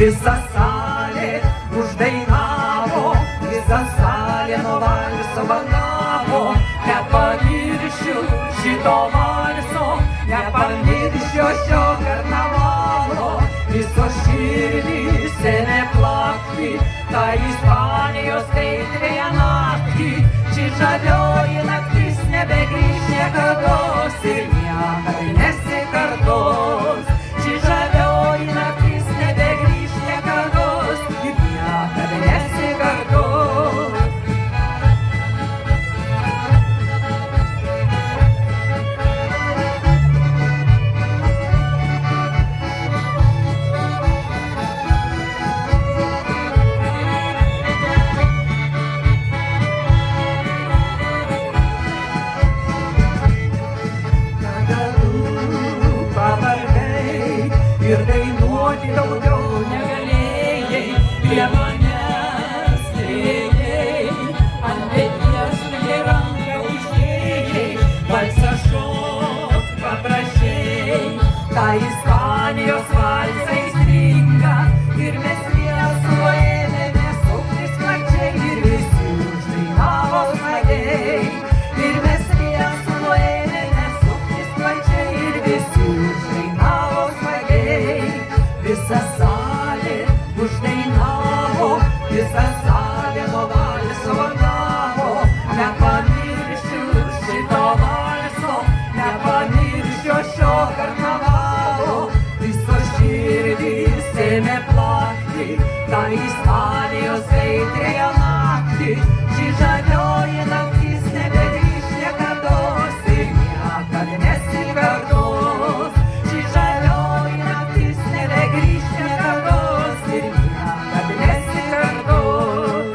Visa salė uždainavo, visa salė nuo valso bandavo. Nepamiršiu šito valso, nepamiršiu šio karnavalo. Visos širdys ėmė plakti, tą Ispanijos kaitrėje naktį. Ši žavioji naktis nebegrįš niekados ir niekada nesikartos. Ši žavioji naktis nebegrįš niekados ir niekada nesikartos. Ir dainuoti daugiau negalėjai, prie manęs priėjai, ant peties prie ranką uždėjai, valsą šokt paprašėjai. Ta Ispanijos valsai stringa ir mes vėl ėmėme suktis plačiai ir visi uždainavo smagiai. Ir mes vėl ėmėme suktis plačiai ir visi uždainavo smagiai. Visa salė uždainavo, visa salė nuo valso bandavo. Nepamiršiu šito valso, nepamiršiu šio karnavalo. Visos širdys ėmė plakti, tą Ispanijos kaitrėje naktį. Ši žavioji naktis nebegrįš niekados ir niekada nesikartos. Ši žavioji naktis nebegrįš niekados ir niekada nesikartos.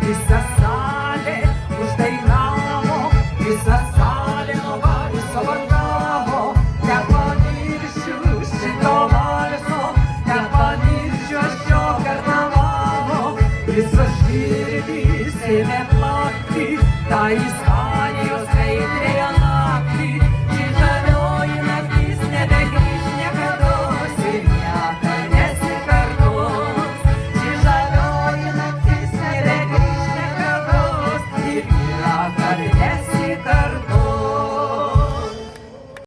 Visa salė uždainavo, visa salė nuo valso bandavo. Nepamiršiu šito valso, nepamiršiu šio karnavalo. Visos širdys ėmė plakti, tą Ispanijos kaitrėje naktį. Ši žavioji naktis nebegrįš niekados ir niekada nesikartos. Ši žavioji naktis nebegrįš niekados ir niekada nesikartos.